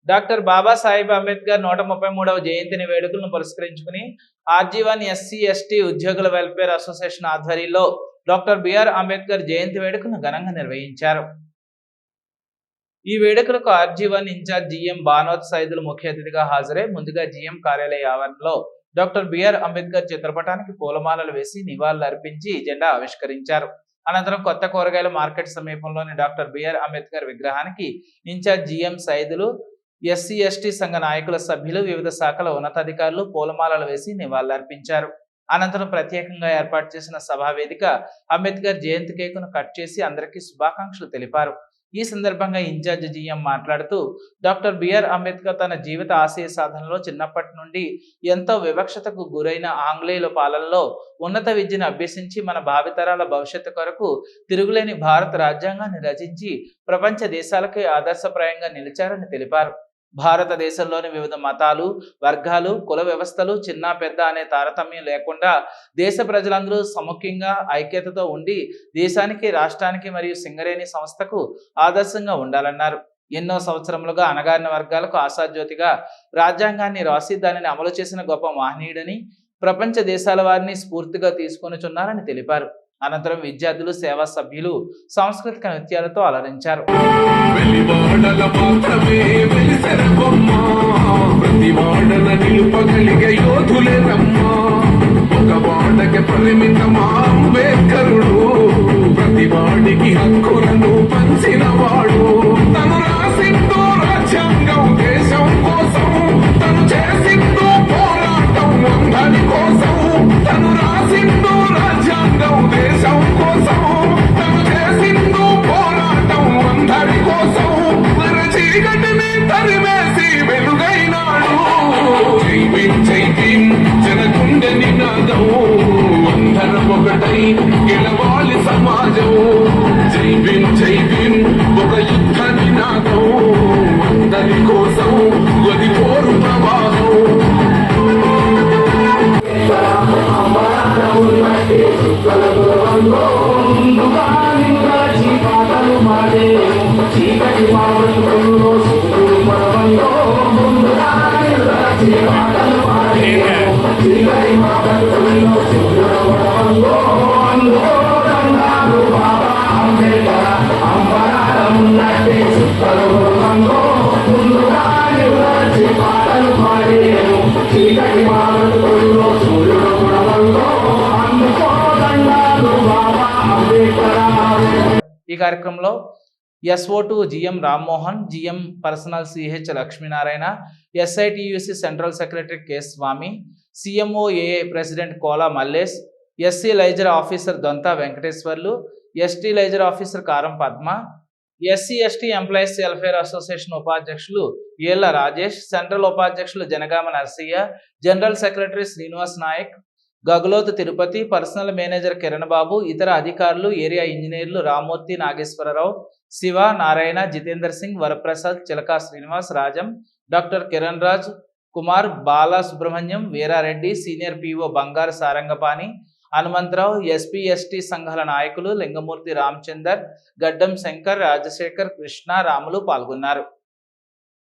Doctor Babasaheb Ambedkar 133వ జయంతిని వేడుకలను పురస్కరించుకుని ఆర్జీవన్ ఎస్సీ ఎస్టీ ఉద్యోగుల వెల్ఫేర్ అసోసియేషన్ ఆధ్వర్యంలో డాక్టర్ బిఆర్ అంబేద్కర్ జయంతి వేడుకలను ఘనంగా నిర్వహించారు. ఈ వేడుకలకు RG one incharge GM Banoth Saidulu ముఖ్య అతిథిగా హాజరై ముందుగా జిఎం కార్యాలయ ఆవరణలో డాక్టర్ బిఆర్ అంబేద్కర్ చిత్రపటానికి పూలమాలలు వేసి నివాళులు అర్పించి జెండా ఆవిష్కరించారు. అనంతరం కొత్త కూరగాయల మార్కెట్ సమీపంలోని డాక్టర్ బిఆర్ అంబేద్కర్ విగ్రహానికి incharge GM Saidulu, SC ST సంఘ నాయకుల సభ్యులు, వివిధ శాఖల ఉన్నతాధికారులు పూలమాలలు వేసి నివాళులర్పించారు. అనంతరం ప్రత్యేకంగా ఏర్పాటు చేసిన సభా వేదిక అంబేద్కర్ జయంతి కేకును కట్ చేసి అందరికీ శుభాకాంక్షలు తెలిపారు. ఈ సందర్భంగా ఇన్ఛార్జ్ జిఎం మాట్లాడుతూ డాక్టర్ బిఆర్ అంబేద్కర్ తన జీవిత ఆశయ సాధనలో చిన్నప్పటి నుండి ఎంతో వివక్షతకు గురైన ఆంగ్లేయుల పాలనలో ఉన్నత విద్యను అభ్యసించి మన భావితరాల భవిష్యత్తు కొరకు తిరుగులేని భారత రాజ్యాంగాన్ని రచించి ప్రపంచ దేశాలకే ఆదర్శప్రాయంగా నిలిచారని తెలిపారు. భారతదేశంలోని వివిధ మతాలు, వర్గాలు, కుల వ్యవస్థలు, చిన్న పెద్ద అనే తారతమ్యం లేకుండా దేశ ప్రజలందరూ సముఖ్యంగా ఐక్యతతో ఉండి దేశానికి, రాష్ట్రానికి మరియు సింగరేణి సంస్థకు ఆదర్శంగా ఉండాలన్నారు. ఎన్నో సంవత్సరములుగా అణగారిన వర్గాలకు ఆశాజ్యోతిగా రాజ్యాంగాన్ని రాసి దానిని అమలు చేసిన గొప్ప మహనీయుడని ప్రపంచ దేశాల వారిని స్ఫూర్తిగా తీసుకొనిచున్నారని తెలిపారు. అనంతరం విద్యార్థులు, సేవా సభ్యులు సాంస్కృతిక నృత్యాలతో అలరించారు. గెలవాలి సమాజం, జై భీమ్ జై భీమ్ ఒక యుద్ధ నినాదం, అందరి కోసం గది కోరు ప్రవాహం. ఈ కార్యక్రమంలో SO2 GM Rammohan, GM personnel CH Lakshminarayana, SITUC central secretary K Swamy, CMOAA president Kola Mallesh, SC liaison officer Dontha Venkateswarlu, ST liaison officer Karam Padma, SC ST employees welfare association ఉపాధ్యక్షులు ఏళ్ల రాజేష్, సెంట్రల్ ఉపాధ్యక్షులు Janagama Narsaiah, general secretary Srinivas Naik, Gagulothu Tirupati, personnel manager Kiran Babu, ఇతర అధికారులు, ఏరియా ఇంజనీర్లు Ramurthy, Nageswararao, Siva, Narayana, Jitender Singh, Varaprasad, Chilaka Srinivas, Rajam, doctor Kiran Raj Kumar, Bala Subrahmanyam, Veerareddy, senior PO బంగారు Sarangapani, Hanumantharao, SP ST సంఘాల నాయకులు లింగమూర్తి, రామచందర్, గడ్డం శంకర్, రాజశేఖర్, కృష్ణ, రాములు పాల్గొన్నారు.